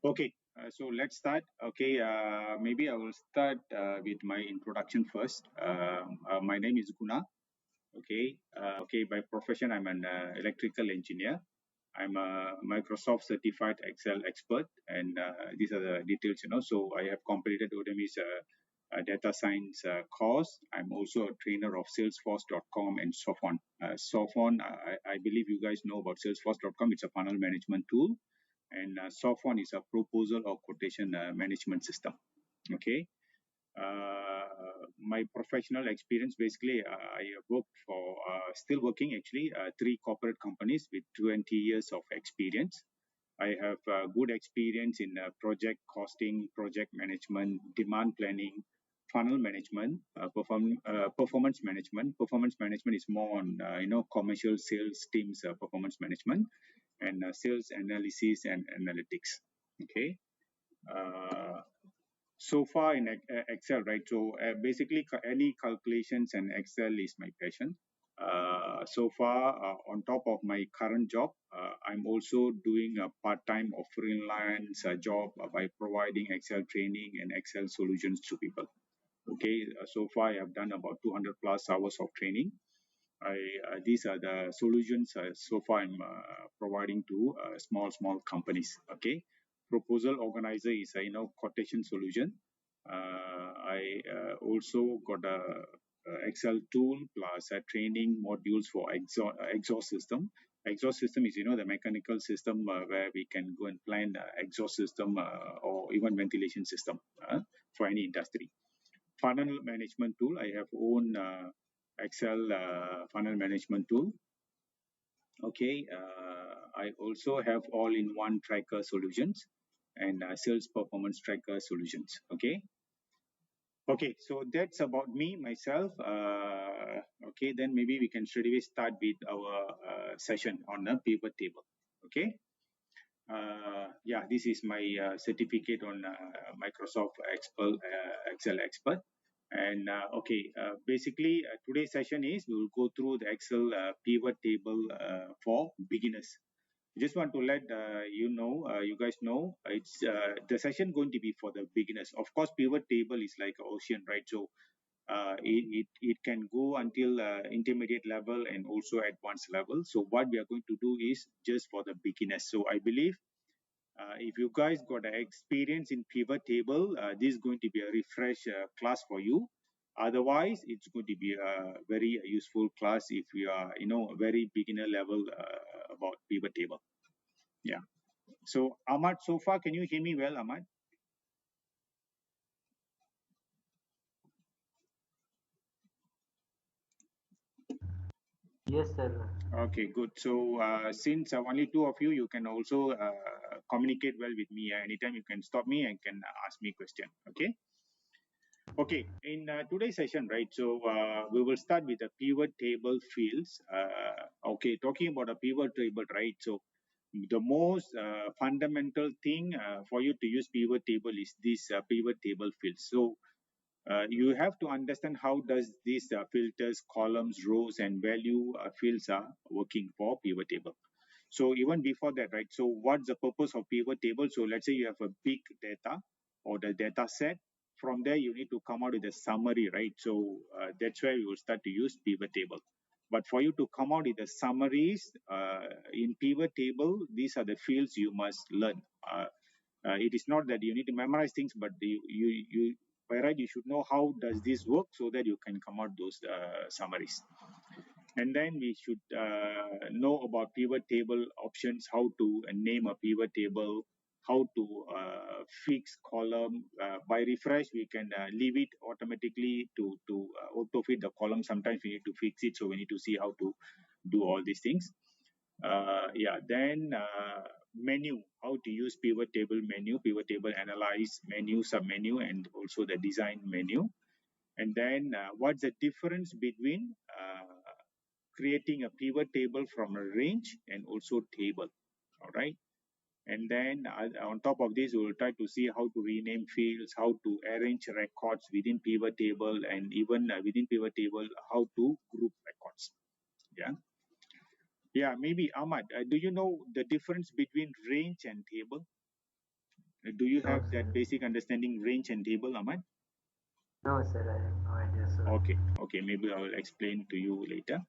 Okay, so let's start. Okay, maybe I will start with my introduction first. My name is Guna. Okay, by profession, I'm an electrical engineer. I'm a Microsoft certified Excel expert, and these are the details, So I have completed Udemy's data science course. I'm also a trainer of Salesforce.com and Sophon. Sophon, I believe you guys know about Salesforce.com. It's a funnel management tool, and Sophon is a proposal or quotation management system. Okay. My professional experience, basically, I worked for, still working actually, three corporate companies with 20 years of experience. I have good experience in project costing, project management, demand planning, funnel management, performance management. Performance management is more on commercial sales teams performance management, and sales analysis and analytics. Okay. Uh, so far in Excel, right? So basically, any calculations and Excel is my passion. So far, on top of my current job, I'm also doing a part-time or freelance job by providing Excel training and Excel solutions to people. Okay, so far I have done about 200 plus hours of training. These are the solutions so far I'm providing to small companies. Okay, proposal organizer is a quotation solution. I also got a Excel tool plus training modules for exhaust system. Exhaust system is the mechanical system where we can go and plan exhaust system or even ventilation system for any industry. Funnel management tool, I have own Excel funnel management tool. Okay, I also have all-in-one tracker solutions and sales performance tracker solutions. Okay, so that's about me myself. Okay, then maybe we can straight away start with our session on the pivot table. Okay. Yeah, this is my certificate on Microsoft Excel expert. And okay, basically today's session is we will go through the Excel pivot table for beginners. Just want to let you guys know, it's the session going to be for the beginners. Of course, pivot table is like an ocean, right? So it can go until intermediate level and also advanced level. So what we are going to do is just for the beginners. So I believe if you guys got experience in pivot table, this is going to be a refresh class for you. Otherwise, it's going to be a very useful class if you are, very beginner level about pivot table. Yeah. So Ahmad, so far, can you hear me well, Ahmad? Yes, sir. Okay, good. So since only two of you, you can also communicate well with me. Anytime you can stop me and can ask me question. Okay. Okay, in today's session, right, so we will start with the pivot table fields. Okay, talking about a pivot table, right, so the most fundamental thing for you to use pivot table is this pivot table fields. So you have to understand how does these filters, columns, rows, and value fields are working for pivot table. So even before that, right, so what's the purpose of pivot table? So let's say you have a big data or the data set. From there, you need to come out with a summary, right? So that's where we will start to use pivot table. But for you to come out with the summaries in pivot table, these are the fields you must learn. It is not that you need to memorize things, but you by right you should know how does this work so that you can come out those summaries. And then we should know about pivot table options, how to name a pivot table, how to fix column. By refresh, we can leave it automatically to auto fit the column. Sometimes we need to fix it, so we need to see how to do all these things. Yeah, then menu, how to use pivot table menu, pivot table analyze menu, sub menu, and also the design menu. And then what's the difference between creating a pivot table from a range and also table. All right. And then on top of this, we will try to see how to rename fields, how to arrange records within pivot table, and even within pivot table, how to group records. Yeah. Yeah, maybe Ahmad, do you know the difference between range and table? Do you No, have sir. that basic understanding range and table, Ahmad? No, sir. I have no idea, sir. Okay, maybe I will explain to you later.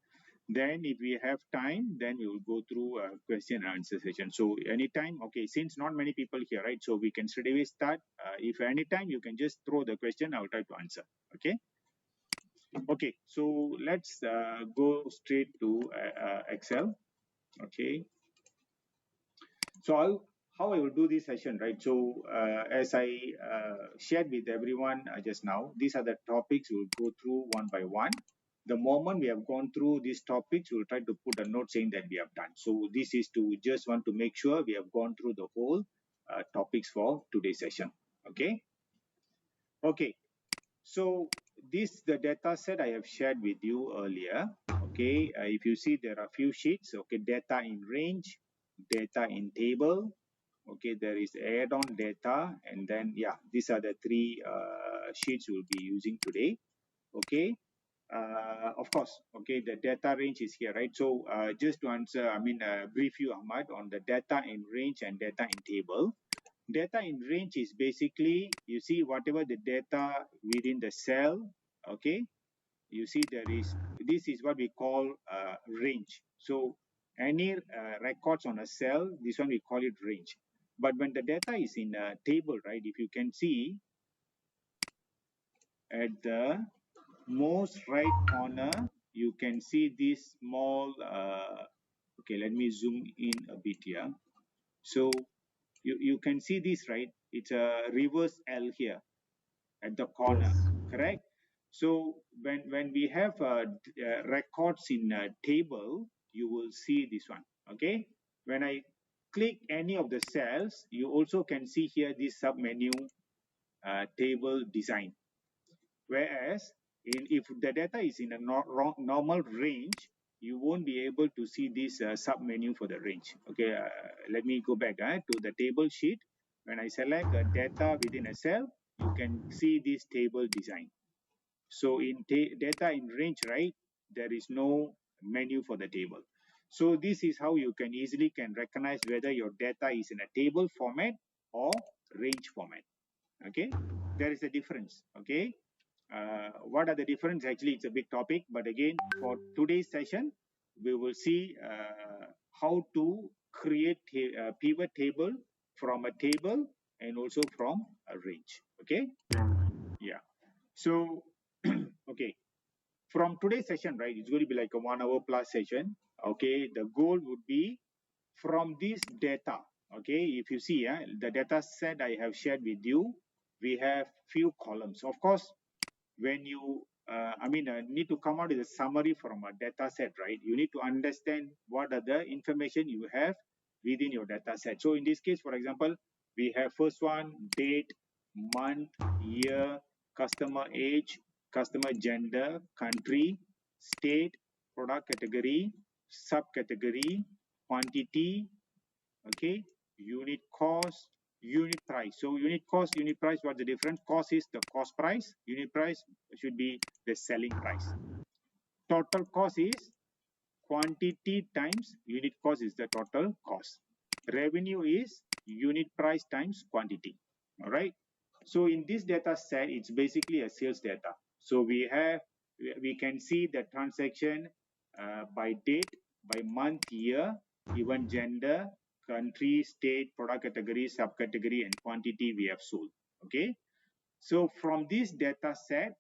Then if we have time, then we will go through a question and answer session. So anytime, okay, since not many people here, right? So we can straight away start. If anytime you can just throw the question, I will try to answer. Okay. Okay. So let's go straight to Excel. Okay. So how I will do this session, right? So as I shared with everyone just now, these are the topics we'll go through one by one. The moment we have gone through these topics, we'll try to put a note saying that we have done. So this is to just want to make sure we have gone through the whole topics for today's session. Okay. Okay. So this the data set I have shared with you earlier. Okay, if you see there are few sheets. Okay, data in range, data in table. Okay, there is add-on data, and then yeah, these are the three sheets we'll be using today. Okay, of course. Okay, the data range is here, right? So just to answer, brief you, Ahmad, on the data in range and data in table. Data in range is basically, you see whatever the data within the cell, okay, you see there is, this is what we call range. So any records on a cell, this one we call it range. But when the data is in a table, right, if you can see at the most right corner, you can see this small, okay, let me zoom in a bit here. So you can see this, right? It's a reverse L here at the corner, Yes. correct? So when we have records in a table, you will see this one, okay? When I click any of the cells, you also can see here this submenu table design. Whereas if the data is in a normal range, you won't be able to see this submenu for the range. Okay, let me go back to the table sheet. When I select a data within a cell, you can see this table design. So in data in range, right, there is no menu for the table. So this is how you can easily can recognize whether your data is in a table format or range format. Okay, there is a difference. Okay, what are the difference? Actually, it's a big topic, but again, for today's session, we will see how to create a pivot table from a table and also from a range. Okay, yeah. So, okay, from today's session, right, it's going to be like a 1 hour plus session. Okay, the goal would be from this data. Okay, if you see the data set I have shared with you, we have few columns. Of course, when you need to come out with a summary from a data set, right? You need to understand what are the information you have within your data set. So in this case, for example, we have first one, date, month, year, customer age, customer gender, country, state, product category, subcategory, quantity, okay, unit cost, unit price. So unit cost, unit price, what's the difference? Cost is the cost price, unit price should be the selling price. Total cost is quantity times unit cost is the total cost. Revenue is unit price times quantity. All right. So in this data set, it's basically a sales data. So we can see the transaction by date, by month, year, even gender, country, state, product category, subcategory, and quantity we have sold. Okay. So from this data set,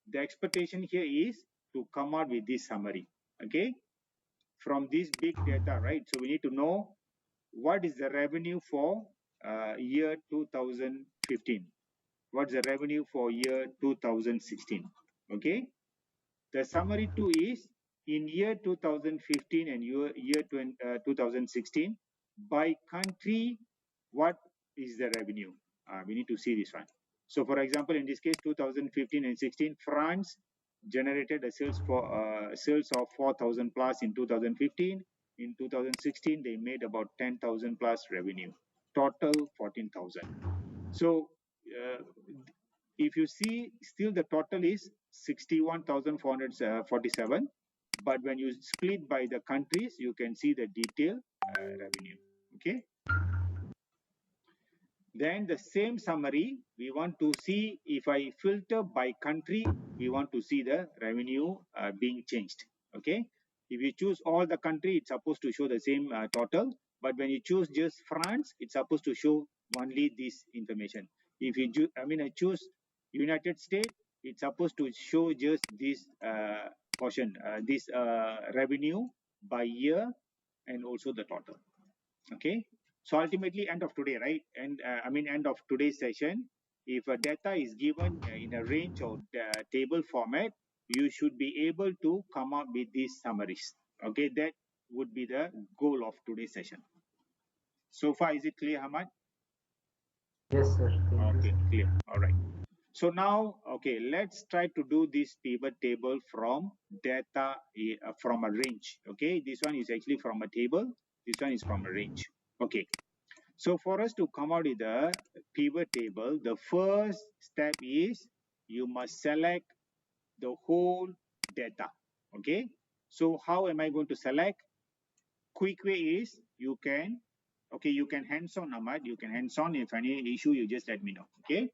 the expectation here is to come out with this summary. Okay, from this big data, right? So we need to know what is the revenue for year 2015. What's the revenue for year 2016? Okay, the summary two is in year 2015 and year 2016 by country, what is the revenue? We need to see this one. So for example, in this case, 2015 and 16, France generated a sales of 4,000 plus in 2015. In 2016, they made about 10,000 plus revenue. Total 14,000. So uh, if you see, still the total is 61,447. But when you split by the countries, you can see the detailed revenue. Okay. Then the same summary, we want to see if I filter by country, we want to see the revenue being changed. Okay. If you choose all the country, it's supposed to show the same total. But when you choose just France, it's supposed to show only this information. If you I choose United States, it's supposed to show just this portion, this revenue by year and also the total. Okay. So ultimately, end of today, right? And end of today's session, if a data is given in a range or table format, you should be able to come up with these summaries. Okay, that would be the goal of today's session. So far, is it clear, Hamad? Yes, sir. Thank you, Okay, sir. clear. All right. So now, okay, let's try to do this pivot table from data from a range. Okay, this one is actually from a table. This one is from a range. Okay. So for us to come out with the pivot table, the first step is you must select the whole data. Okay. So how am I going to select? Quick way is you can, okay, you can hands-on, Ahmad. You can hands-on. If any issue, you just let me know. Okay.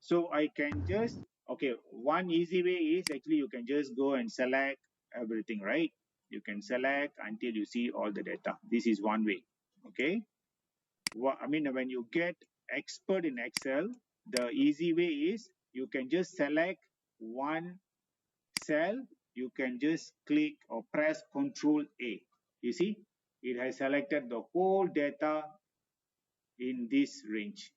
So I can just, okay, one easy way is actually you can just go and select everything, right? You can select until you see all the data. This is one way. Okay. When you get expert in Excel, the easy way is you can just select one cell. You can just click or press Control A. You see, it has selected the whole data in this range.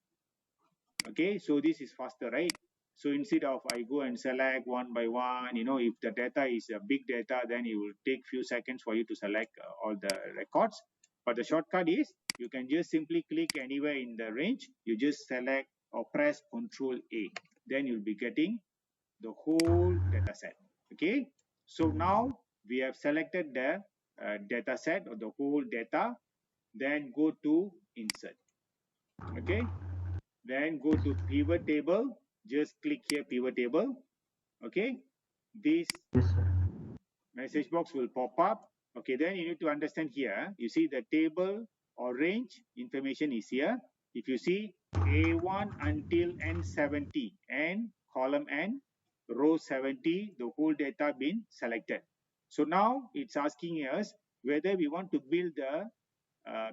Okay, so this is faster, right? So instead of I go and select one by one, if the data is a big data, then it will take few seconds for you to select all the records. But the shortcut is you can just simply click anywhere in the range. You just select or press Control A. Then you'll be getting the whole data set. Okay. So now we have selected the data set or the whole data. Then go to Insert. Okay. Then go to pivot table. Just click here pivot table. Okay. This Yes, sir. message box will pop up. Okay, then you need to understand here. You see the table or range information is here. If you see A1 until N70 and column N, row 70, the whole data been selected. So now it's asking us whether we want to build the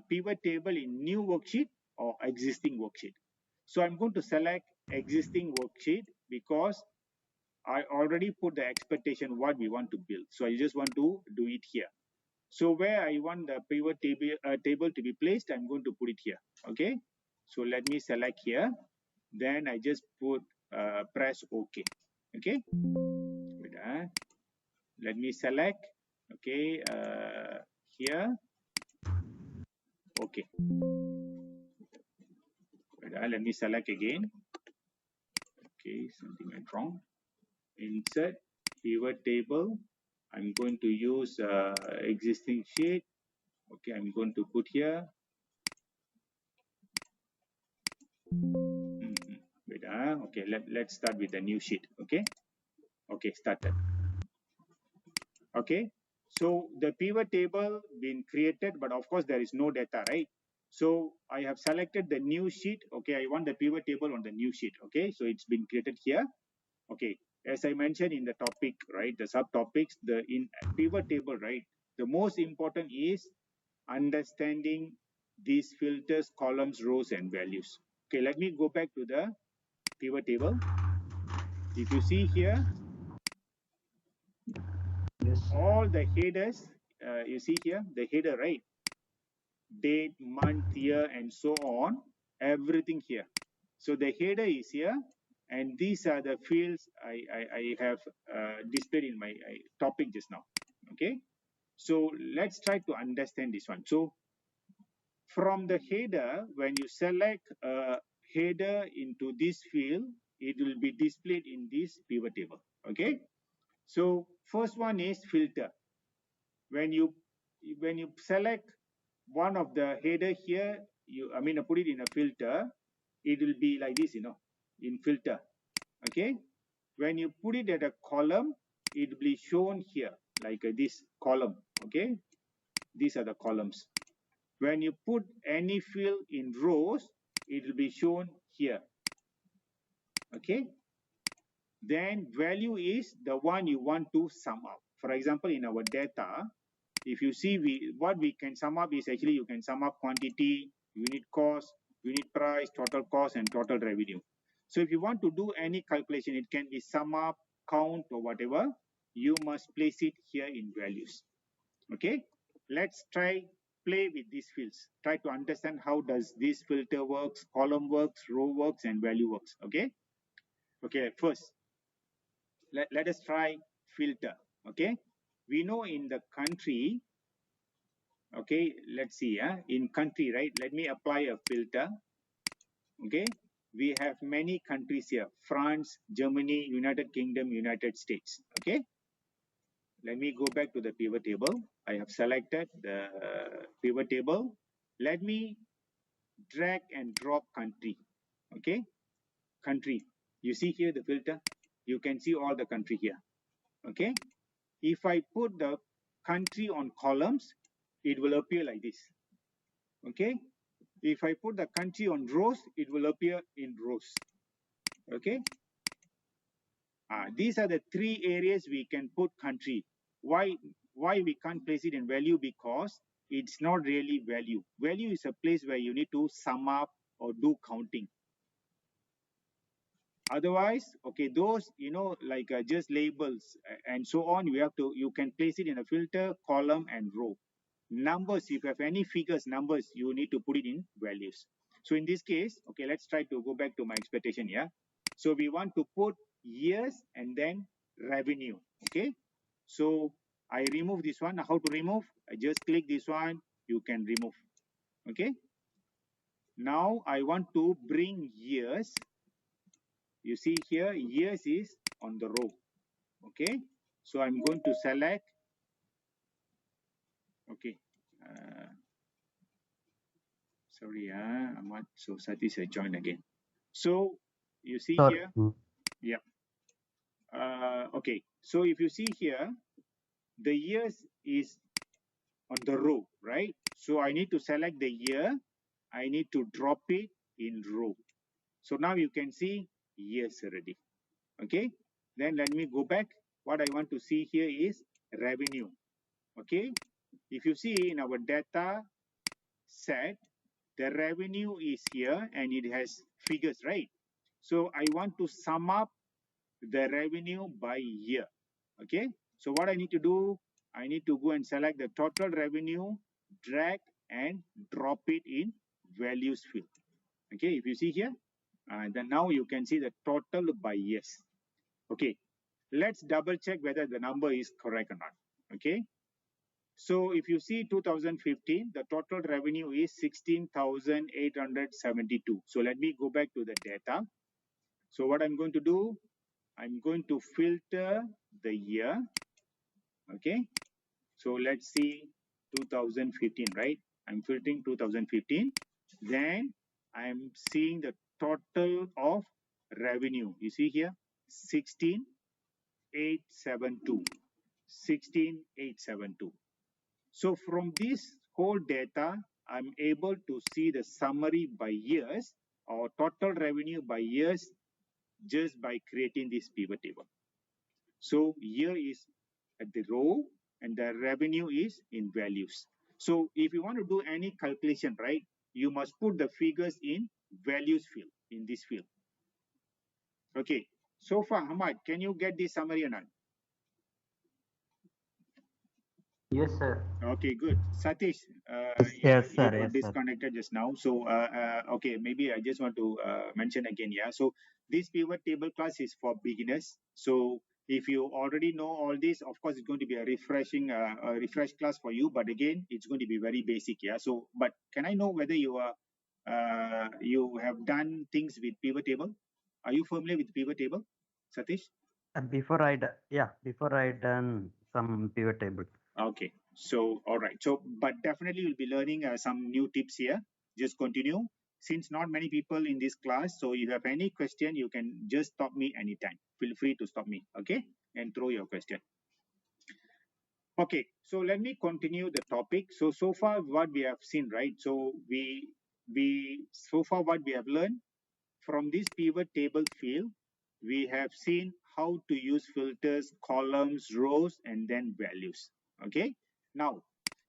pivot table in new worksheet or existing worksheet. So I'm going to select existing worksheet because I already put the expectation what we want to build. So I just want to do it here. So where I want the pivot table to be placed, I'm going to put it here. Okay. So let me select here. Then I just put press OK. Okay. Let me select. Okay. Here. Okay. Let me select again. Okay. Something went wrong. Insert pivot table. I'm going to use existing sheet. Okay, I'm going to put here. Wait, okay, let's start with the new sheet. Okay, okay, started. Okay, so the pivot table been created, but of course there is no data, right? So I have selected the new sheet. Okay, I want the pivot table on the new sheet. Okay, so it's been created here. Okay, as I mentioned in the topic, right, the subtopics, the in pivot table, right, the most important is understanding these filters, columns, rows, and values. Okay, let me go back to the pivot table. If you see here, Yes, sir. all the headers, you see here, the header, right? Date, month, year, and so on, everything here. So the header is here, and these are the fields I have displayed in my topic just now. Okay, so let's try to understand this one. So from the header, when you select a header into this field, it will be displayed in this pivot table. Okay, so first one is filter. When you select one of the header here, put it in a filter, it will be like this, in filter. Okay, when you put it at a column, it will be shown here like this column. Okay, these are the columns. When you put any field in rows, it will be shown here. Okay. Then value is the one you want to sum up. For example, in our data, if you see what we can sum up is actually you can sum up quantity, unit cost, unit price, total cost, and total revenue. So if you want to do any calculation, it can be sum up, count, or whatever, you must place it here in values. Okay, let's try play with these fields. Try to understand how does this filter works, column works, row works, and value works. Okay. Okay, first let us try filter. Okay, we know in the country, okay, let's see, in country, right, let me apply a filter. Okay, we have many countries here: France, Germany, United Kingdom, United States. Okay, let me go back to the pivot table. I have selected the pivot table. Let me drag and drop country. Okay, country, you see here the filter, you can see all the country here. Okay, if I put the country on columns, it will appear like this. Okay, if I put the country on rows, it will appear in rows. Okay, these are the three areas we can put country. Why we can't place it in value? Because it's not really value. Value is a place where you need to sum up or do counting. Otherwise, okay, those, like just labels and so on, you can place it in a filter, column, and row. Numbers, if you have any figures, numbers, you need to put it in values. So in this case, okay, let's try to go back to my expectation here. So we want to put years and then revenue. Okay, so I remove this one. How to remove? I just click this one, you can remove. Okay, now I want to bring years. You see here, years is on the row. Okay, so I'm going to select. Okay, sorry, Ahmad. So Satish has joined again. So you see Sorry. here, yeah. Okay, so if you see here, the years is on the row, right? So I need to select the year. I need to drop it in row. So now you can see years already. Okay, then let me go back. What I want to see here is revenue. Okay, if you see in our data set, the revenue is here and it has figures, right? So I want to sum up the revenue by year. Okay, so what I need to do, I need to go and select the total revenue, drag and drop it in values field. Okay, if you see here, then now you can see the total by years. Okay, let's double check whether the number is correct or not. Okay, so if you see 2015, the total revenue is 16,872. So let me go back to the data. So what I'm going to do, I'm going to filter the year. Okay, so let's see 2015, right? I'm filtering 2015. Then I'm seeing the total of revenue. You see here, 16,872. 16,872. So from this whole data, I'm able to see the summary by years or total revenue by years just by creating this pivot table. So year is at the row and the revenue is in values. So if you want to do any calculation, right, you must put the figures in values field, in this field. Okay, so far, Hamad, can you get this summary or not? Yes, sir. Okay, good. Satish, Yes, you sir. got Yes, sir. disconnected just now. So, okay, maybe I just want to mention again. Yeah. So this pivot table class is for beginners. So if you already know all this, of course, it's going to be a refresh class for you. But again, it's going to be very basic. Yeah. So, but can I know whether you have done things with pivot table? Are you familiar with pivot table, Satish? Before I done some pivot table. Okay, so all right. So, but definitely you'll be learning some new tips here. Just continue. Since not many people in this class, so if you have any question, you can just stop me anytime. Feel free to stop me, okay? And throw your question. Okay, so let me continue the topic. So far what we have seen, right? So so far what we have learned from this pivot table field, we have seen how to use filters, columns, rows, and then values. Okay. Now,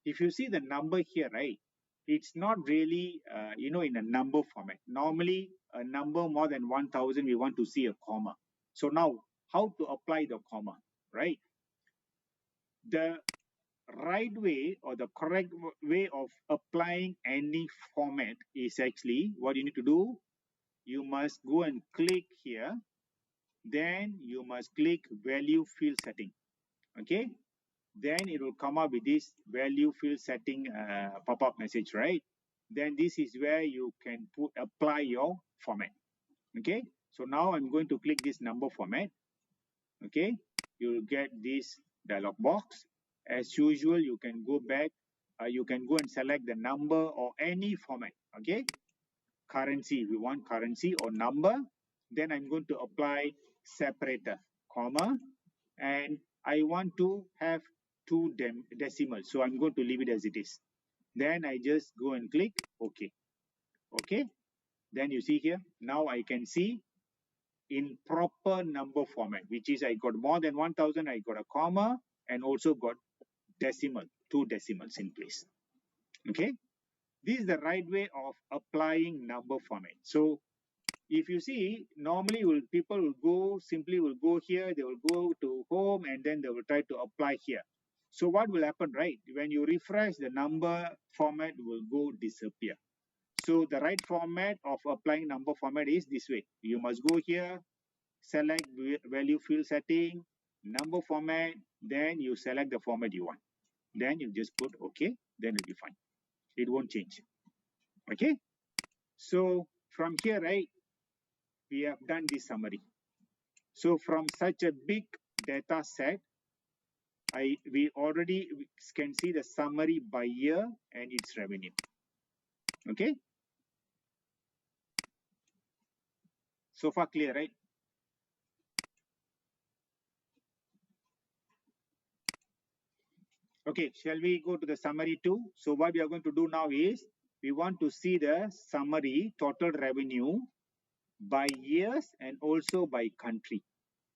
if you see the number here, right, it's not really, in a number format. Normally, a number more than 1,000, we want to see a comma. So now, how to apply the comma, right? The right way or the correct way of applying any format is actually what you need to do. You must go and click here, then you must click value field setting. Okay, then it will come up with this value field setting pop-up message, right? Then this is where you can apply your format. Okay, so now I'm going to click this number format. Okay, you'll get this dialog box. As usual, you can go back, you can go and select the number or any format. Okay, currency, we want currency or number. Then I'm going to apply separator, comma, and I want to have two decimals. So I'm going to leave it as it is. Then I just go and click OK. Okay. Then you see here, now I can see in proper number format, which is I got more than 1,000, I got a comma and also got decimal, two decimals in place. Okay. This is the right way of applying number format. So if you see, normally people will go here, they will go to home and then they will try to apply here. So what will happen, right? When you refresh, the number format will go disappear. So the right format of applying number format is this way. You must go here, select value field setting, number format, then you select the format you want. Then you just put OK, then it'll be fine. It won't change. Okay. So from here, right, we have done this summary. So from such a big data set, we already can see the summary by year and its revenue. Okay. So far clear, right? Okay, shall we go to the summary too? So what we are going to do now is we want to see the summary total revenue by years and also by country.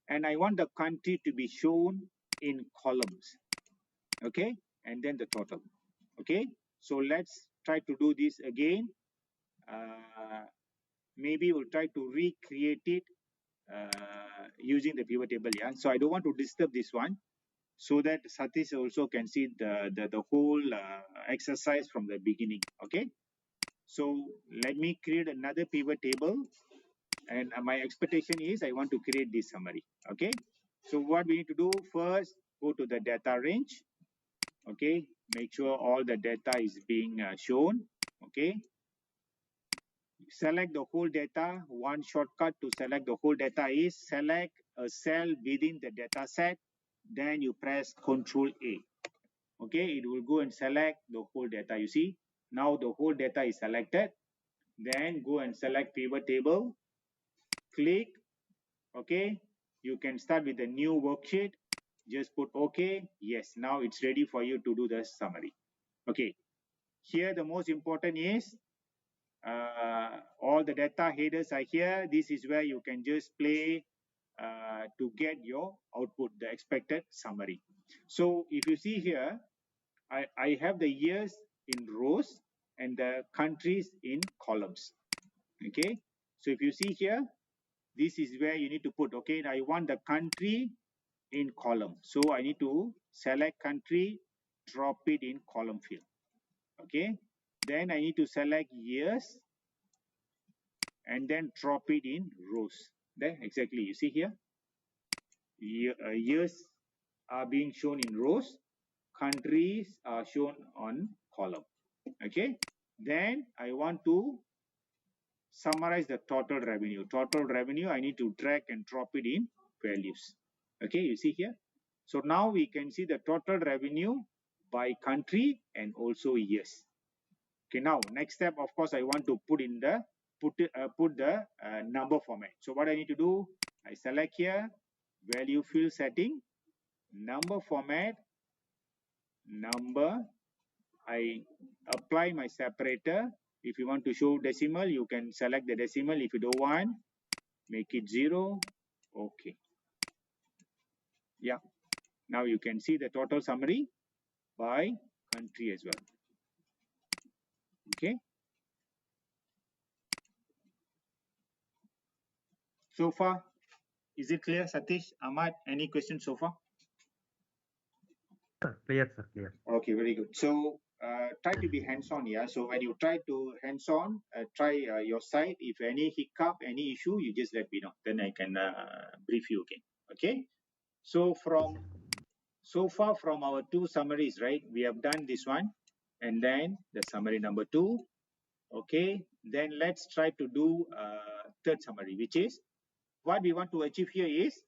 And I want the country to be shown in columns. Okay, and then the total. Okay, so let's try to do this again. Maybe we'll try to recreate it using the pivot table. Yeah, so I don't want to disturb this one so that Satish also can see the whole exercise from the beginning. Okay, so let me create another pivot table, and my expectation is I want to create this summary. Okay, so what we need to do first, go to the data range. Okay, make sure all the data is being shown. Okay, select the whole data. One shortcut to select the whole data is select a cell within the data set, then you press Control A. Okay, it will go and select the whole data. You see, now the whole data is selected. Then go and select pivot table, click. Okay, you can start with a new worksheet. Just put OK. Yes, now it's ready for you to do the summary. Okay, here the most important is all the data headers are here. This is where you can just play to get your output, the expected summary. So if you see here, I have the years in rows and the countries in columns. Okay, so if you see here, this is where you need to put, okay, I want the country in column. So I need to select country, drop it in column field. Okay, then I need to select years and then drop it in rows. There, exactly, you see here, years are being shown in rows, countries are shown on column. Okay, then I want to summarize the total revenue. Total revenue, I need to drag and drop it in values. Okay, you see here. So now we can see the total revenue by country and also years. Okay, now next step, of course, I want to put in the put the number format. So what I need to do, I select here value field setting, number format, number. I apply my separator, If you want to show decimal, you can select the decimal. If you don't want, make it 0. Okay. Yeah. Now you can see the total summary by country as well. Okay. So far, is it clear, Satish, Ahmad? Any questions so far? Sir, clear. Okay, very good. So try to be hands-on, yeah. So when you try to hands-on, try your side. If any hiccup, any issue, you just let me know. Then I can brief you again. Okay. So so far from our two summaries, right? We have done this one, and then the summary number 2. Okay. Then let's try to do third summary, which is what we want to achieve here is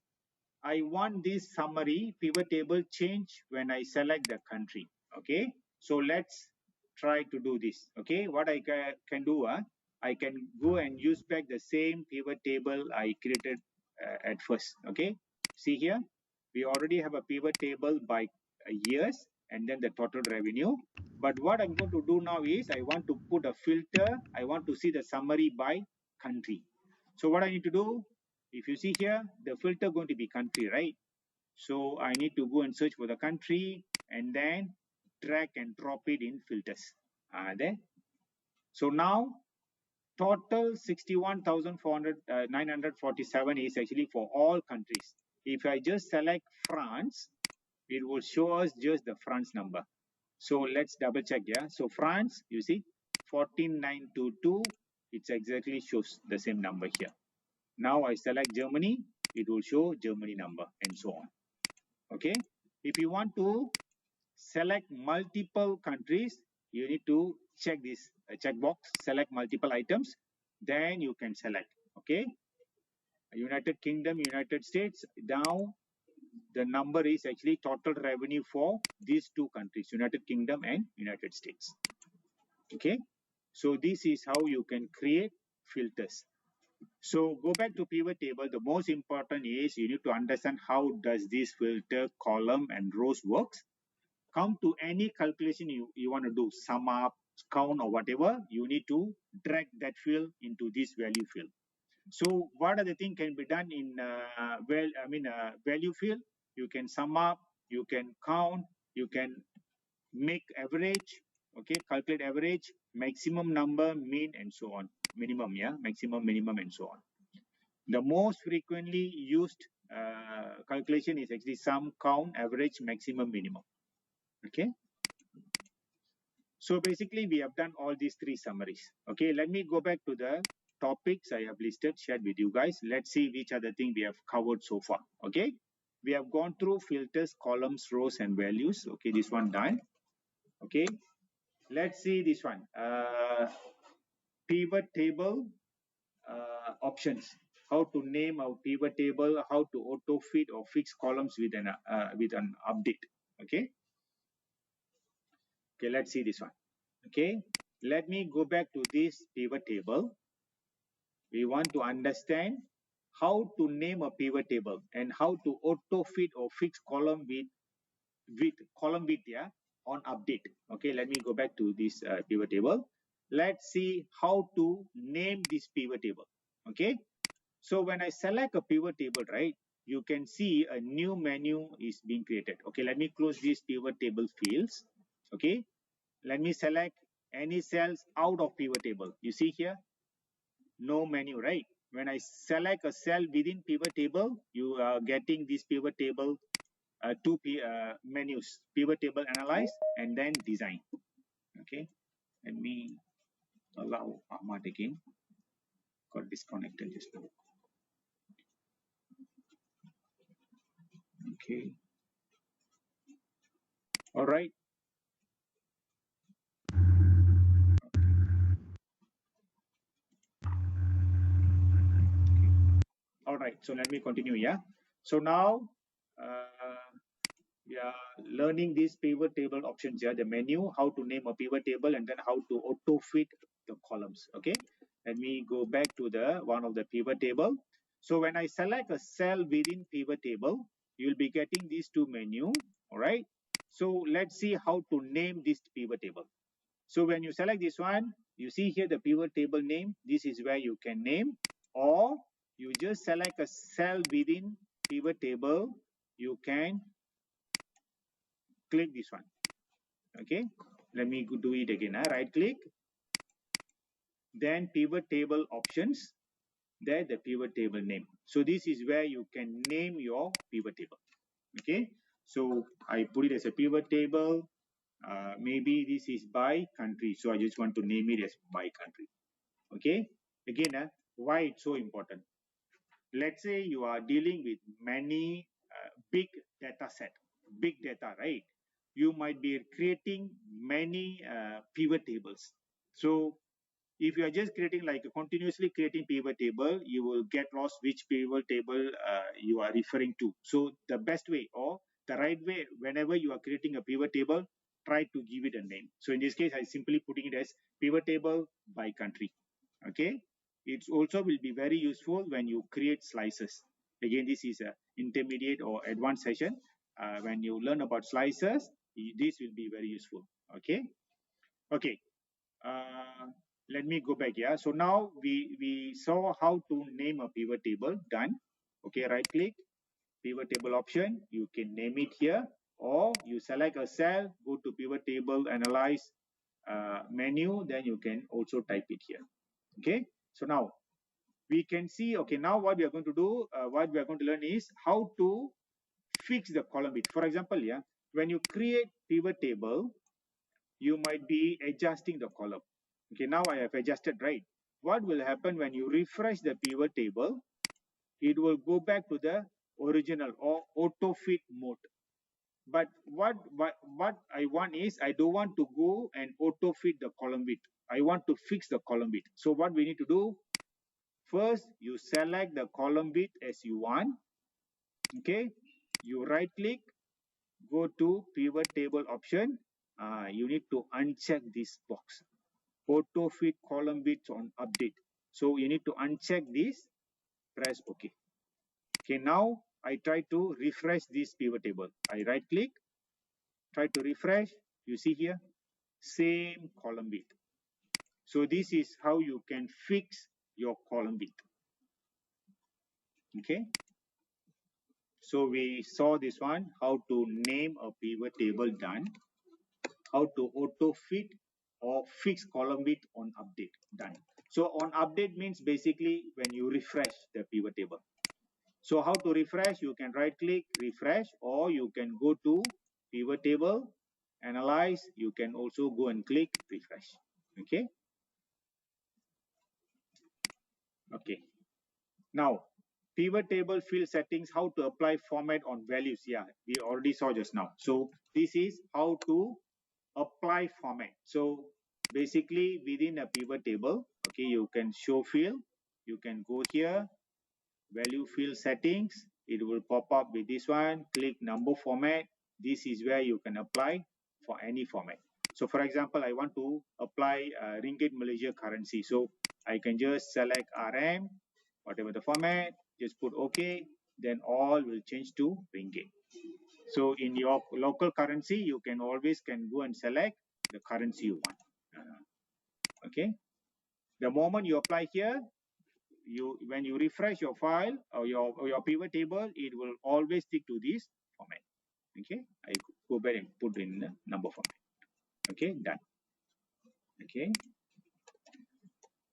I want this summary pivot table change when I select the country. Okay, so let's try to do this. Okay, what I can do, I can go and use back the same pivot table I created at first. Okay, see here, we already have a pivot table by years and then the total revenue. But what I'm going to do now is I want to put a filter. I want to see the summary by country. So what I need to do, if you see here, the filter going to be country, right? So I need to go and search for the country and then drag and drop it in filters. There. So now total 61,947 is actually for all countries. If I just select France, it will show us just the France number. So let's double check. Yeah. So France, you see 14,922, it's exactly shows the same number here. Now I select Germany, it will show Germany number and so on. Okay. If you want to select multiple countries, you need to check this checkbox, select multiple items, then you can select. Okay. United Kingdom, United States. Now the number is actually total revenue for these two countries, United Kingdom and United States. Okay. So this is how you can create filters. So go back to pivot table. The most important is you need to understand how does this filter column and rows works. Come to any calculation you want to do, sum up, count or whatever, you need to drag that field into this value field. So what are the things can be done in value field? You can sum up, you can count, you can make average, okay, calculate average, maximum number, mean, and so on. Minimum, yeah, maximum, minimum, and so on. The most frequently used calculation is actually sum, count, average, maximum, minimum. Okay. So basically, we have done all these three summaries. Okay, let me go back to the topics I have listed, shared with you guys. Let's see which are the things we have covered so far. Okay, we have gone through filters, columns, rows, and values. Okay, this one done. Okay, let's see this one. Pivot table options. How to name our pivot table, how to auto fit or fix columns with an update. Okay. Okay, let's see this one. Okay, let me go back to this pivot table. We want to understand how to name a pivot table and how to auto fit or fix column with column width, yeah, on update. Okay, let me go back to this pivot table. Let's see how to name this pivot table. Okay, so when I select a pivot table, right, you can see a new menu is being created. Okay, let me close these pivot table fields. Okay, let me select any cells out of pivot table. You see here, no menu, right? When I select a cell within pivot table, you are getting this pivot table two menus: pivot table analyze and then design. Okay, let me allow Ahmad again. Got disconnected just now. Okay, all right. All right, so let me continue. Yeah, so now we are learning these pivot table options here, the menu, how to name a pivot table, and then how to auto fit the columns. Okay, let me go back to the one of the pivot table. So when I select a cell within pivot table, you'll be getting these two menu. All right, so let's see how to name this pivot table. So when you select this one, You see here the pivot table name. This is where you can name, or you just select a cell within pivot table. You can click this one. Okay, let me do it again. Right click, then pivot table options. There the pivot table name. So this is where you can name your pivot table. Okay, so I put it as a pivot table. Maybe this is by country, so I just want to name it as by country. Okay, again, why it's so important? Let's say you are dealing with many big data set, big data, right? You might be creating many pivot tables. So if you are just creating like continuously creating pivot table, you will get lost which pivot table you are referring to. So the best way or the right way, whenever you are creating a pivot table, try to give it a name. So in this case, I simply putting it as pivot table by country. Okay, it also will be very useful when you create slices. Again, this is a intermediate or advanced session. When you learn about slices, this will be very useful. Okay, okay. Uh, Let me go back. Yeah, so now we saw how to name a pivot table. Done. Okay, right click, pivot table option. You can name it here, or you select a cell, go to pivot table, analyze menu, then you can also type it here. Okay, so now we can see, okay, now what we are going to do, what we are going to learn is how to fix the column width. For example, yeah, when you create pivot table, you might be adjusting the column. Okay, now I have adjusted, right? What will happen when you refresh the pivot table? It will go back to the original or auto fit mode. But what I want is, I don't want to go and auto fit the column width. I want to fix the column width. So what we need to do, first, you select the column width as you want. Okay, you right click, go to pivot table option. You need to uncheck this box, auto fit column width on update. So you need to uncheck this, press OK. Okay, now I try to refresh this pivot table. I right click, try to refresh. You see here, same column width. So this is how you can fix your column width. Okay. So we saw this one, how to name a pivot table done, how to auto fit or fix column width on update done. So on update means basically when you refresh the pivot table. So how to refresh? You can right click, refresh, or you can go to pivot table, analyze. You can also go and click refresh. Okay. Okay. Now, pivot table field settings, how to apply format on values. Yeah, we already saw just now. So this is how to apply format. So basically within a pivot table, okay, you can show field. You can go here, value field settings. It will pop up with this one. Click number format. This is where you can apply for any format. So for example, I want to apply Ringgit Malaysia currency. So I can just select RM, whatever the format, just put OK, then all will change to Ringgit. So in your local currency, you can always go and select the currency you want. Okay. The moment you apply here, when you refresh your file or your pivot table, it will always stick to this format. Okay. I go back and put in the number format. Okay. Done. Okay.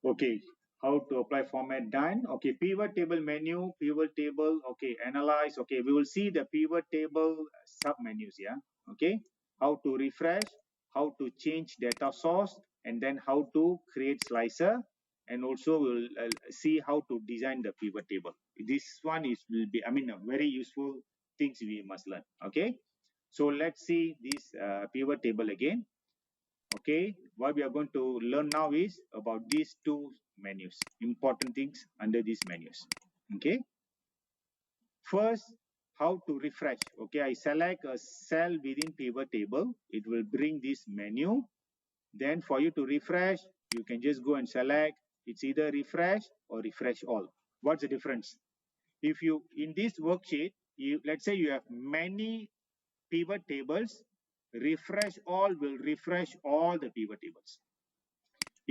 Okay, how to apply format done. Okay, pivot table menu, pivot table, okay, analyze. Okay, we will see the pivot table sub menus, yeah. Okay, how to refresh, how to change data source, and then how to create slicer, and also we'll see how to design the pivot table. This one will be, I mean, a very useful things we must learn. Okay, so let's see this pivot table again. Okay, what we are going to learn now is about these two menus, important things under these menus. Okay, first, how to refresh. Okay, I select a cell within pivot table. It will bring this menu. Then for you to refresh, you can just go and select. It's either refresh or refresh all. What's the difference? If you, in this worksheet, let's say you have many pivot tables, refresh all will refresh all the pivot tables.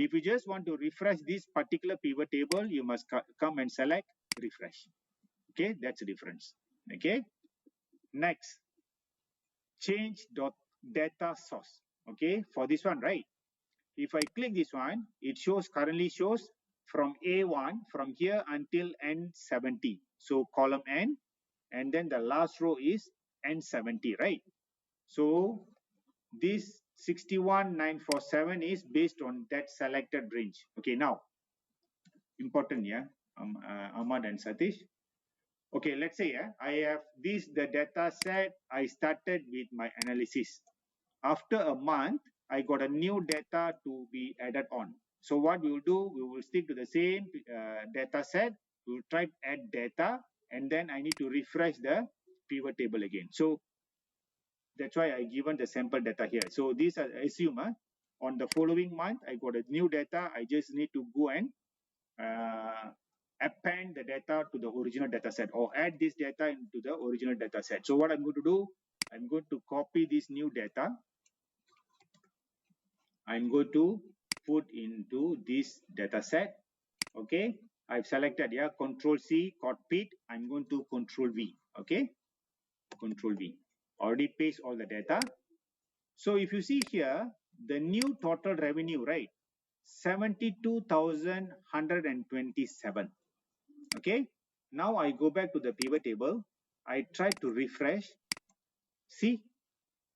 If you just want to refresh this particular pivot table, you must come and select refresh. Okay, that's the difference. Okay, next, change data source. Okay, for this one, right? If I click this one, it currently shows from A1 from here until N70. So column N, and then the last row is N70, right? So this 61947 is based on that selected range. Okay, now important, yeah, Ahmad and Satish. Okay, let's say I have the data set. I started with my analysis. After a month, I got a new data to be added on. So what we will do, we will stick to the same data set. We will try to add data, and then I need to refresh the pivot table again. So that's why I given the sample data here. So these are assume on the following month, I got a new data. I just need to go and append the data to the original data set or add this data into the original data set. So what I'm going to do, I'm going to copy this new data. I'm going to put into this data set. Okay, I've selected, yeah, Control C, cockpit. I'm going to Control V. Okay, Control V. Already paste all the data. So if you see here, the new total revenue, right? 72,127. Okay. Now I go back to the pivot table. I try to refresh. See,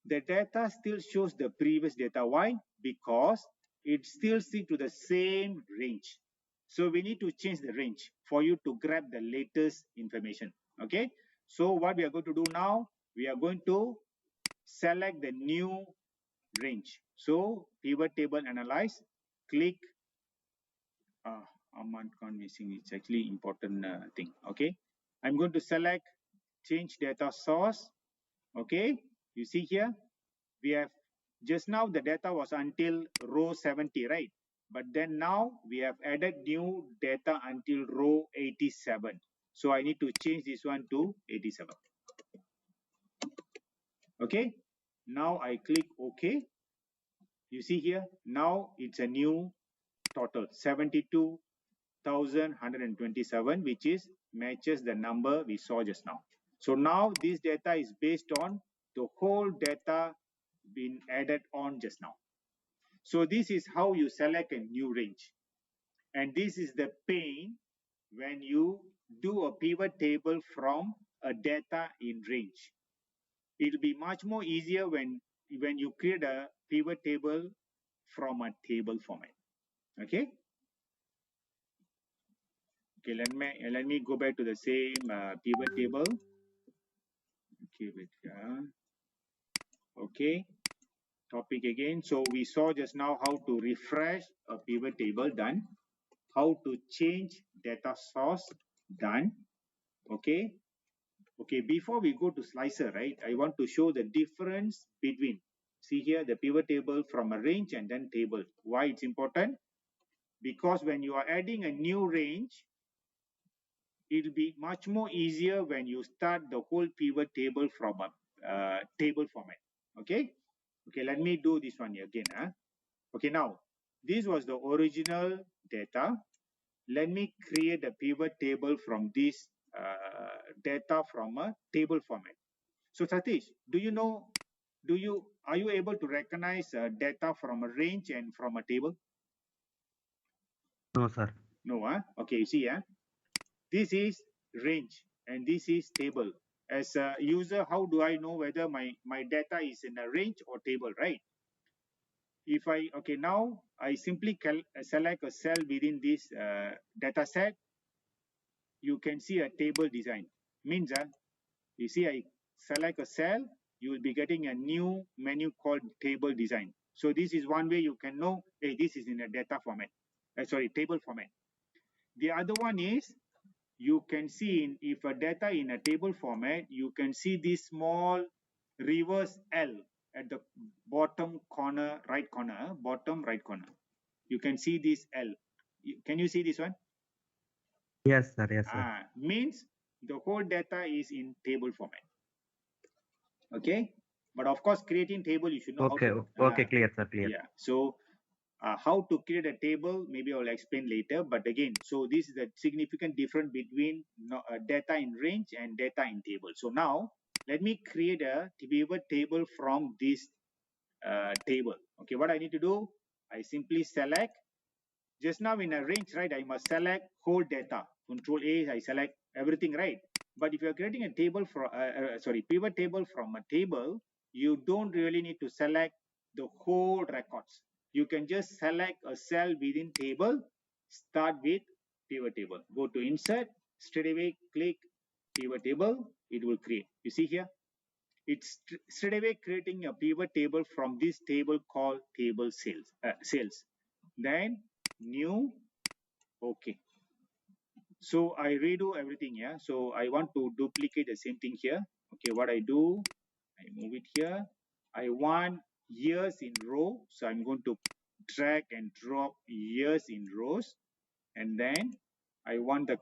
the data still shows the previous data. Why? Because it still sticks to the same range. So we need to change the range for you to grab the latest information. Okay. So what we are going to do now, we are going to select the new range. So pivot table analyze, click Aman can't missing. It's actually important thing. Okay. I'm going to select change data source. Okay. You see here, we have just now the data was until row 70, right? But then now we have added new data until row 87. So I need to change this one to 87. Okay. Now I click OK. You see here, now it's a new total 72,127, which is matches the number we saw just now. So now this data is based on the whole data being added on just now. So this is how you select a new range. And this is the pain when you do a pivot table from a data in range. It'll be much more easier when you create a pivot table from a table format. Okay. Okay, let me go back to the same pivot table. Okay, wait. Okay, topic again. So we saw just now how to refresh a pivot table, done. How to change data source, done. Okay. Okay, before we go to slicer, right, I want to show the difference between, see here, the pivot table from a range and then table. Why it's important? Because when you are adding a new range, it'll be much more easier when you start the whole pivot table from a table format. Okay. Okay, let me do this one again. Okay, now this was the original data. Let me create a pivot table from this data from a table format. So Satish, are you able to recognize data from a range and from a table? No, sir. No, okay, you see, this is range and this is table. As a user, how do I know whether my data is in a range or table, right? If okay, now I simply select a cell within this data set, you can see a table design. Means you see, I select a cell, you will be getting a new menu called table design. So this is one way you can know, hey, this is in a data format, sorry, table format. The other one is, you can see if a data in a table format, you can see this small reverse L at the bottom corner, right corner, bottom right corner. You can see this L. Can you see this one? Yes, sir. Yes, sir. Means the whole data is in table format. Okay. But of course, creating table, you should know Okay. how to. Okay. Clear, sir. Clear. Yeah. So How to create a table, maybe I'll explain later. But again, so this is the significant difference between data in range and data in table. So now let me create a pivot table from this table. Okay, what I need to do, I simply select. Just now in a range, right, I must select whole data. Control A, I select everything, right? But if you're creating a table for, pivot table from a table, you don't really need to select the whole records. You can just select a cell within table, start with pivot table. Go to insert, straight away click pivot table, it will create. You see here, it's straight away creating a pivot table from this table called table sales. Then new, okay. So I redo everything, yeah. So I want to duplicate the same thing here. Okay, what I do, I move it here. I want years in row, so I'm going to drag and drop years in rows, and then I want the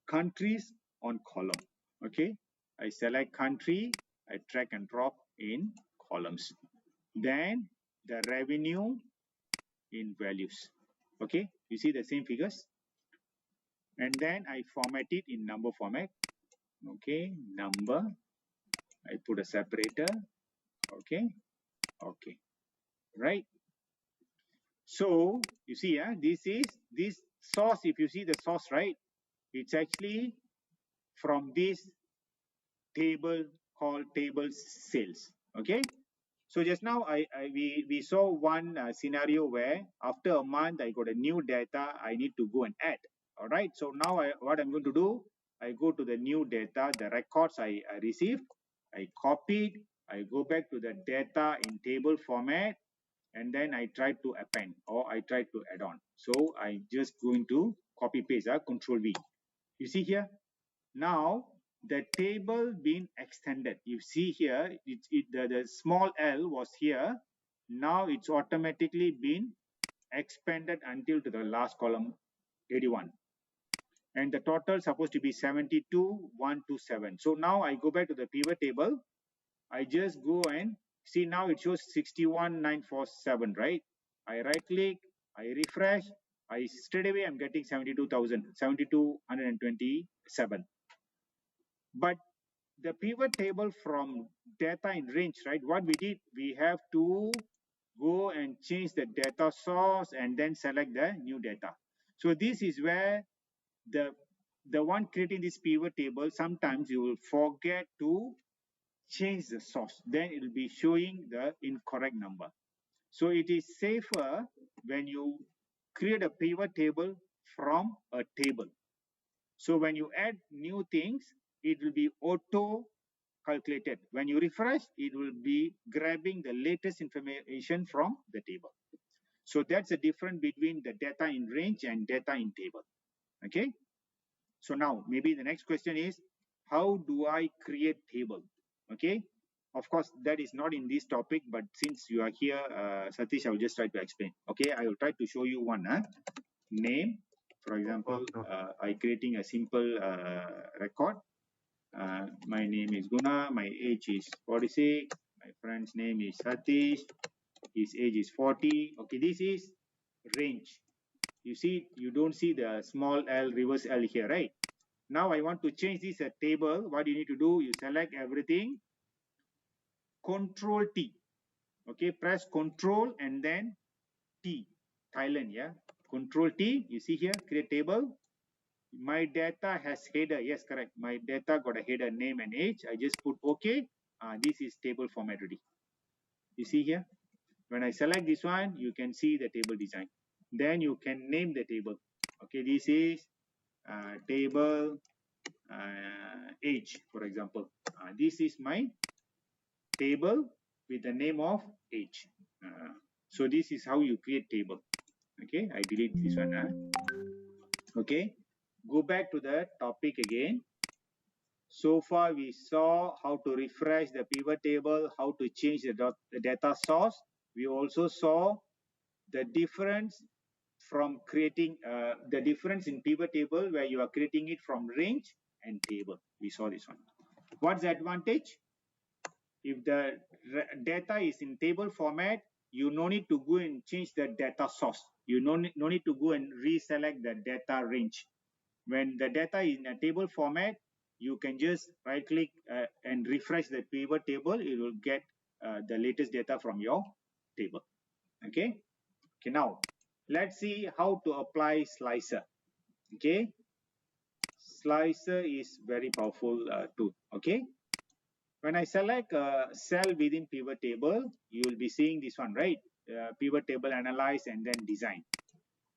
countries on column. Okay, I select country, I drag and drop in columns. Then the revenue in values. Okay, you see the same figures, and then I format it in number format. Okay, number, I put a separator. Okay, okay, right. So you see, this is this source. If you see the source, right, it's actually from this table called table sales. Okay, so just now we saw one scenario where after a month I got a new data I need to go and add. All right, so now what I'm going to do, I go to the new data, the records I received, I copied, I go back to the data in table format, and then I try to append or I try to add on. So I just going to copy paste, control V. You see here, now the table being extended. You see here, the small L was here. Now it's automatically been expanded until to the last column, 81. And the total supposed to be 72,127. So now I go back to the pivot table. I just go and see, now it shows 61,947, right? I right click, I refresh, I straight away I'm getting 72,000, 7,227. But the pivot table from data in range, right? What we did, we have to go and change the data source and then select the new data. So this is where the one creating this pivot table, sometimes you will forget to change the source. Then it will be showing the incorrect number. So it is safer when you create a pivot table from a table. So when you add new things, it will be auto calculated. When you refresh, it will be grabbing the latest information from the table. So that's the difference between the data in range and data in table. Okay. So now maybe the next question is, how do I create table? Okay. Of course, that is not in this topic, but since you are here, Satish, I will just try to explain. Okay, I will try to show you one. Name, for example, I creating a simple record. My name is Guna, my age is 46, my friend's name is Satish, his age is 40. Okay, this is range. You see, you don't see the small L, reverse L here, right? Now I want to change this table. What you need to do, you select everything, Control T. Okay, press Control and then T, Thailand, yeah. Control T, you see here, create table. My data has header. Yes, correct. My data got a header, name and age. I just put OK. This is table format ready. You see here, when I select this one, you can see the table design. Then you can name the table. Okay, this is table age, for example. This is my table with the name of age. So this is how you create table. Okay, I delete this one. Okay, go back to the topic again. So far, we saw how to refresh the pivot table, how to change the data source. We also saw the difference from creating the difference in pivot table where you are creating it from range and table. We saw this one. What's the advantage? If the data is in table format, you no need to go and change the data source. You no need to go and reselect the data range. When the data is in a table format, you can just right click and refresh the pivot table. It will get the latest data from your table. Okay. Okay. Now let's see how to apply slicer. Okay. Slicer is very powerful tool. Okay. When I select a cell within pivot table, you will be seeing this one, right? Pivot table analyze and then design.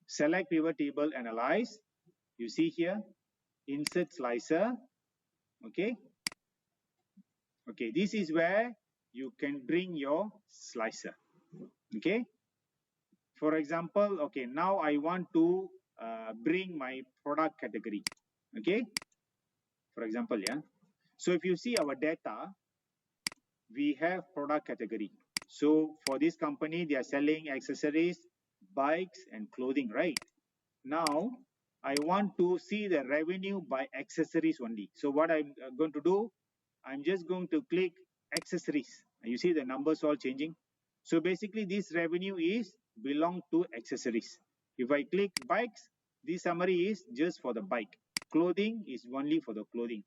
Select pivot table analyze. You see here, insert slicer. Okay. Okay. This is where you can bring your slicer. Okay. For example, okay, now I want to bring my product category. Okay. For example, yeah. So if you see our data, we have product category. So for this company, they are selling accessories, bikes, and clothing, right? Now, I want to see the revenue by accessories only. So what I'm going to do, I'm just going to click accessories. You see the numbers all changing. So basically this revenue is belong to accessories. If I click bikes, this summary is just for the bike. Clothing is only for the clothing.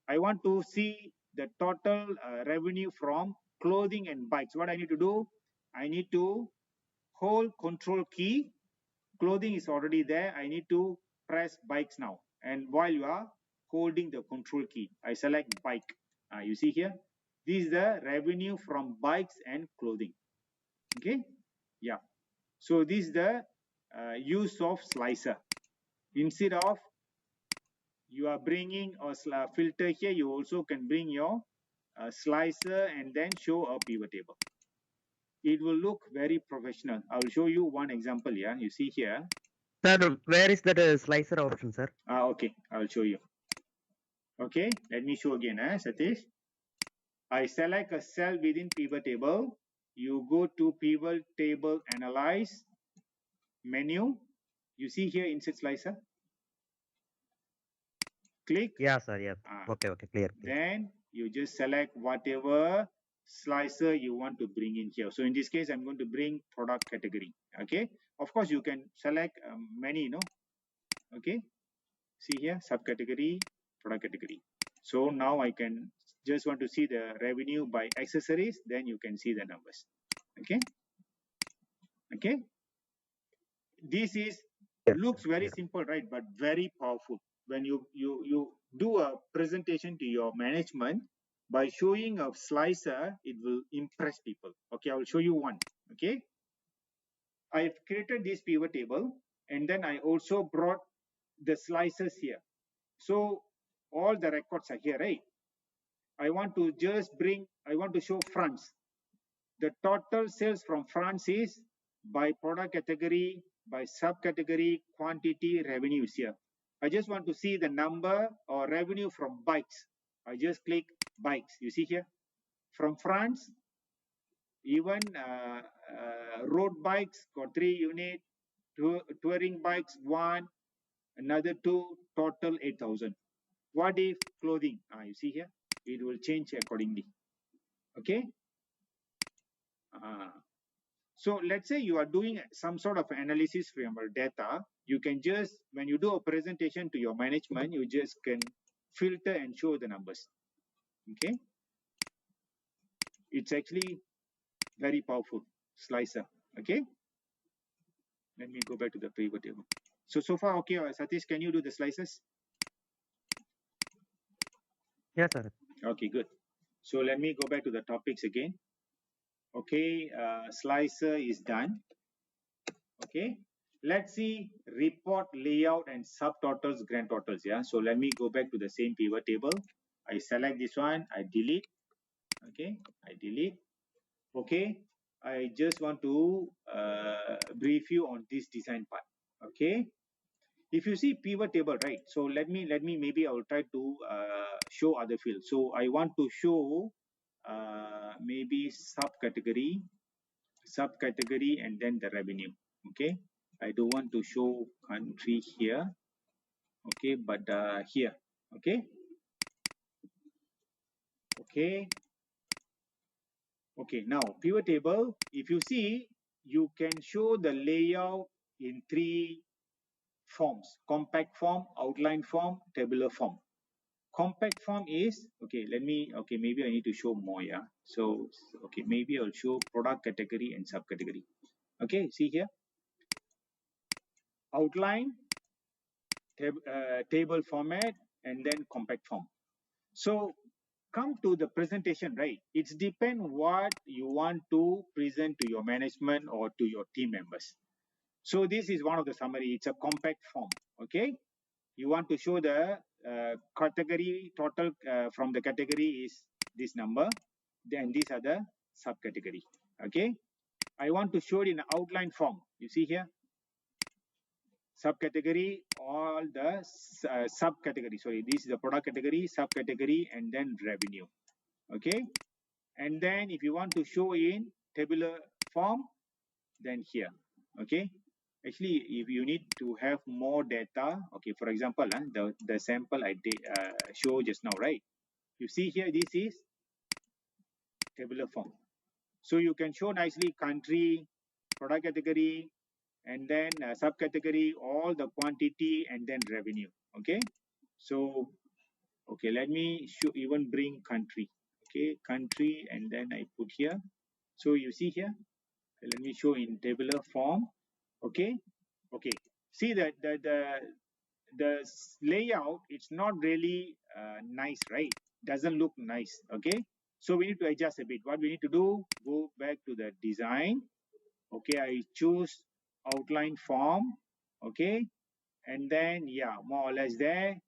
I want to see the total revenue from clothing and bikes. What I need to do, I need to hold control key. Clothing is already there. I need to press bikes now. And while you are holding the control key, I select bike. You see here, this is the revenue from bikes and clothing. Okay. Yeah. So this is the use of slicer. Instead of you are bringing a filter here, you also can bring your slicer and then show a pivot table. It will look very professional. I will show you one example here. You see here. Sir, where is that slicer option, sir? Okay, I will show you. Okay, let me show again, Satish. I select a cell within pivot table. You go to pivot table analyze menu. You see here insert slicer. Click. Yeah, sir. Yeah. Okay. Okay. Clear. Clear. Then you just select whatever slicer you want to bring in here. So in this case, I'm going to bring product category. Okay. Of course, you can select many, Okay. See here, subcategory, product category. So now I can just want to see the revenue by accessories. Then you can see the numbers. Okay. Okay. This is Yes, looks sir. very Clear. simple, right? But very powerful. When you do a presentation to your management by showing a slicer, it will impress people. Okay, I will show you one. Okay, I've created this pivot table, and then I also brought the slices here. So all the records are here, right? I want to just bring. I want to show France. The total sales from France is by product category, by subcategory, quantity, revenue is here. I just want to see the number or revenue from bikes. I just click bikes. You see here, from France, even road bikes got 3 units, touring bikes 1, another 2, total 8,000. What if clothing? You see here, it will change accordingly. Okay. Uh, So let's say you are doing some sort of analysis from your data. You can just, when you do a presentation to your management, you just can filter and show the numbers. Okay. It's actually very powerful slicer. Okay. Let me go back to the pivot table. So far, okay. Satish, can you do the slices? Yes, sir. Okay, good. So let me go back to the topics again. Okay. Slicer is done. Okay. Let's see report layout and subtotals, grand totals. Yeah. So let me go back to the same pivot table. I select this one. I delete. Okay. I delete. Okay. I just want to brief you on this design part. Okay. If you see pivot table, right? So let me maybe I will try to show other fields. So I want to show maybe subcategory and then the revenue. Okay. I don't want to show country here. Okay, but here. Okay. Okay. Okay, now pivot table, if you see, you can show the layout in three forms: compact form, outline form, tabular form. Compact form is, okay, okay, maybe I need to show more, yeah. So, okay, maybe I'll show product category and subcategory. Okay, see here, outline, table format, and then compact form. So come to the presentation, right? It's depend what you want to present to your management or to your team members. So this is one of the summary. It's a compact form. Okay, you want to show the category total from the category is this number. Then these are the subcategory. Okay, I want to show it in outline form. You see here, subcategory, all the subcategory. Sorry, this is the product category, subcategory, and then revenue. Okay, and then if you want to show in tabular form, then here. Okay, actually, if you need to have more data, okay, for example, the sample I did show just now, right? You see here, this is tabular form. So you can show nicely country, product category, and then subcategory, all the quantity, and then revenue. Okay, so okay, let me show, even bring country. Okay, country, and then I put here. So you see here, let me show in tabular form. Okay, okay, see that the layout, it's not really nice, right? Doesn't look nice. Okay, so we need to adjust a bit. What we need to do, go back to the design. Okay, I choose outline form. Okay, and then yeah, more or less there,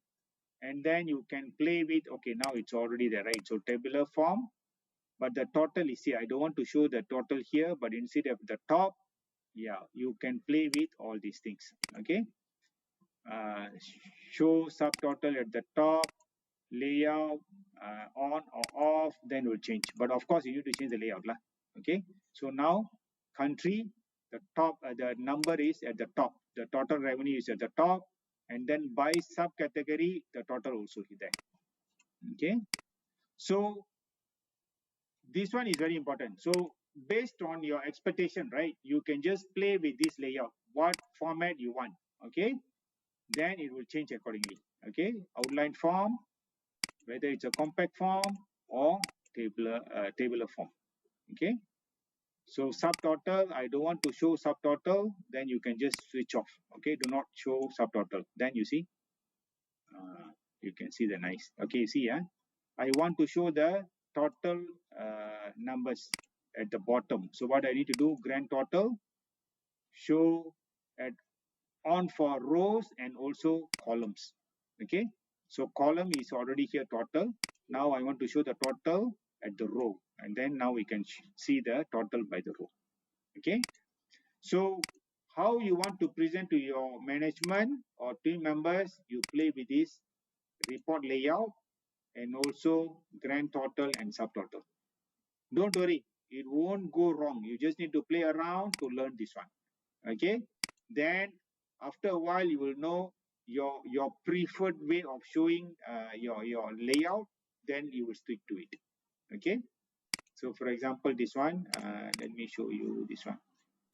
and then you can play with, okay, now it's already there, right? So tabular form, but the total is here. I don't want to show the total here, but instead of the top, yeah, you can play with all these things. Okay, uh, show subtotal at the top, layout on or off, then will change. But of course, you need to change the layout lah. Okay, so now country, the top, the number is at the top, the total revenue is at the top, and then by subcategory, the total also is there. Okay, so this one is very important. So based on your expectation, right, you can just play with this layout, what format you want. Okay, then it will change accordingly. Okay, outline form, whether it's a compact form or tabular form. Okay, so subtotal, I don't want to show subtotal, then you can just switch off. Okay, do not show subtotal. Then you see, you can see the nice. Okay, you see, I want to show the total numbers at the bottom. So what I need to do, grand total, show at on for rows and also columns. Okay, so column is already here total. Now I want to show the total at the row, and then now we can see the total by the row. Okay, so how you want to present to your management or team members, you play with this report layout and also grand total and subtotal. Don't worry, it won't go wrong. You just need to play around to learn this one. Okay, then after a while you will know your preferred way of showing your layout, then you will stick to it. Okay, so for example, this one, let me show you this one.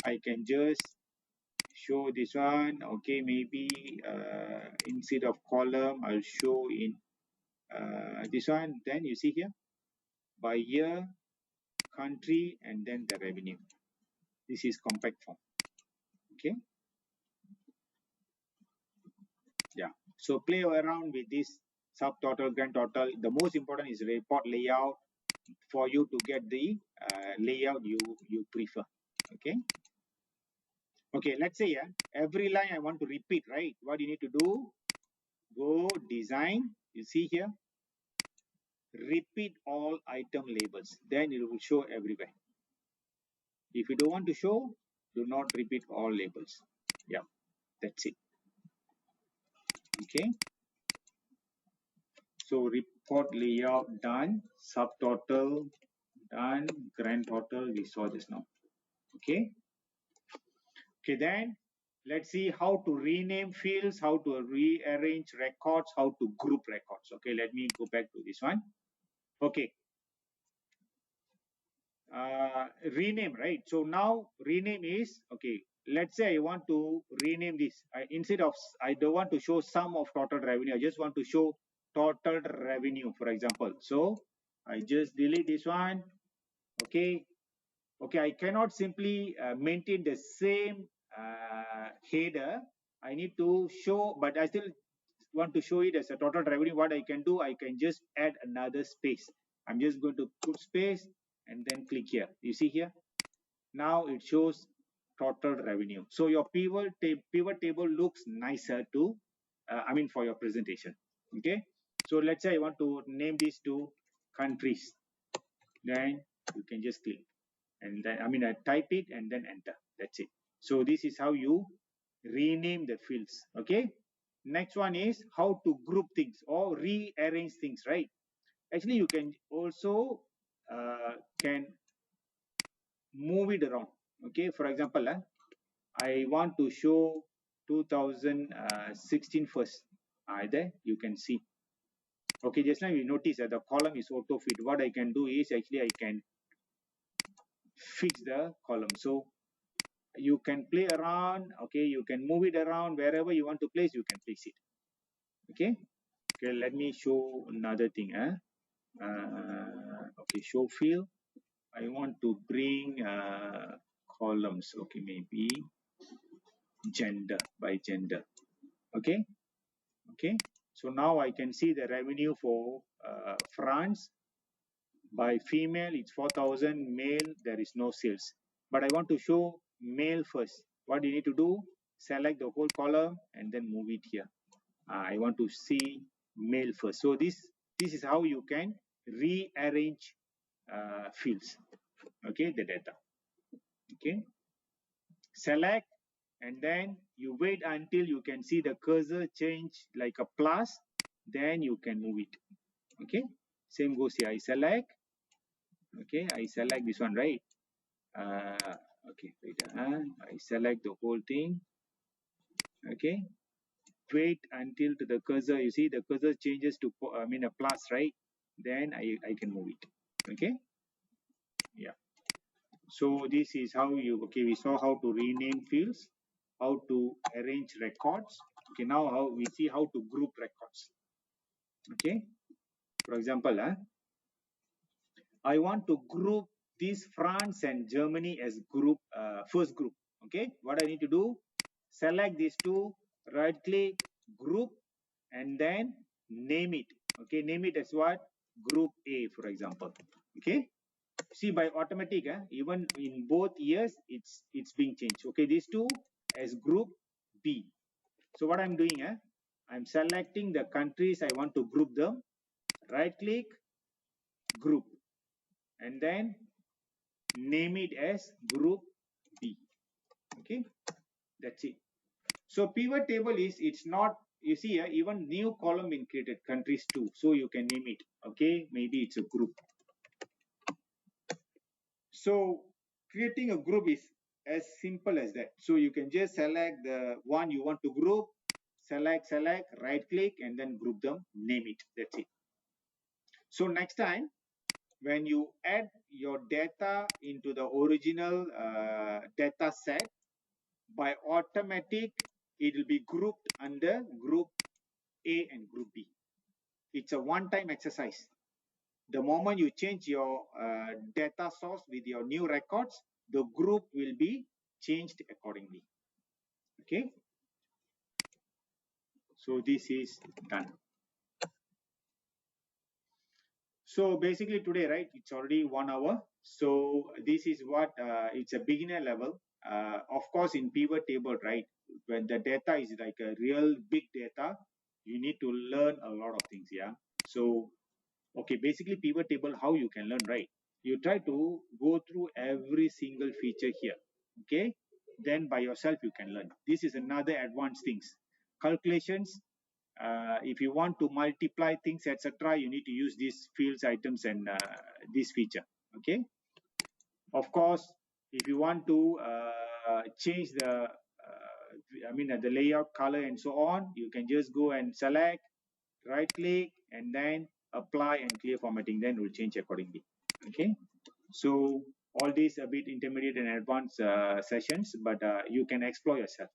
I can just show this one. Okay, maybe instead of column, I'll show in this one. Then you see here, by year, country, and then the revenue. This is compact form. Okay, yeah. So play around with this subtotal, grand total. The most important is report layout for you to get the layout you prefer. Okay. Okay, let's say every line I want to repeat, right? What you need to do, go design. You see here, repeat all item labels. Then it will show everywhere. If you don't want to show, do not repeat all labels. Yeah, that's it. Okay. So report layout done, subtotal done, grand total we saw just now. Okay. Okay, then let's see how to rename fields, how to rearrange records, how to group records. Okay, let me go back to this one. Okay, rename, right? So now rename is, okay, let's say I want to rename this. Instead of, I don't want to show sum of total revenue, I just want to show total revenue, for example. So I just delete this one. Okay, okay, I cannot simply maintain the same header. I need to show, but I still want to show it as a total revenue. What I can do, I can just add another space. I'm just going to put space and then click here. You see here, now it shows total revenue. So your pivot table looks nicer to, I mean, for your presentation. Okay, so let's say I want to name these two countries. Then you can just click, and then I mean I type it and then enter. That's it. So this is how you rename the fields. Okay, next one is how to group things or rearrange things, right? Actually you can also can move it around. Okay, for example, I want to show 2016 first. There you can see. Okay, just now you notice that the column is auto fit. What I can do is actually I can fix the column. So you can play around. Okay, you can move it around wherever you want to place. You can place it. Okay. Okay, let me show another thing. Okay, show field. I want to bring columns. Okay, maybe gender by gender. Okay, okay. So now I can see the revenue for France. By female, it's 4,000. Male, there is no sales. But I want to show male first. What you need to do? Select the whole column and then move it here. I want to see male first. So this is how you can rearrange fields. Okay, the data. Okay, select and then you wait until you can see the cursor change like a plus. Then you can move it. Okay, same goes here. I select. Okay, I select this one, right? Okay, wait. I select the whole thing. Okay, wait until to the cursor. You see the cursor changes to I mean a plus, right? Then I can move it. Okay, yeah. So this is how you, okay, we saw how to rename fields, how to arrange records. Okay, now how we see how to group records. Okay, for example, I want to group this France and Germany as group, first group. Okay, what I need to do, select these two, right click, group, and then name it. Okay, name it as what? Group A, for example. Okay, see by automatic, even in both years, it's being changed. Okay, these two as group B. So what I'm doing, I'm selecting the countries I want to group them, right click, group, and then name it as group B. Okay, that's it. So pivot table is, it's not, you see here, even new column been created, countries too. So you can name it. Okay, maybe it's a group. So creating a group is as simple as that. So you can just select the one you want to group, select, right click, and then group them, name it. That's it. So next time, when you add your data into the original data set, by automatic, it will be grouped under group A and group B. It's a one-time exercise. The moment you change your data source with your new records, the group will be changed accordingly. Okay, so this is done. So basically today, right, it's already 1 hour. So this is what, it's a beginner level. Of course, in pivot table, right, when the data is like a real big data, you need to learn a lot of things. Yeah. So, okay, basically pivot table, how you can learn, right? You try to go through every single feature here. Okay. Then by yourself, you can learn. This is another advanced things. Calculations, if you want to multiply things, etc., you need to use these fields, items, and this feature. Okay. Of course, if you want to change the, I mean, the layout, color, and so on, you can just go and select, right click, and then apply and clear formatting. Then it will change accordingly. Okay. So all these a bit intermediate and advanced sessions, but you can explore yourself.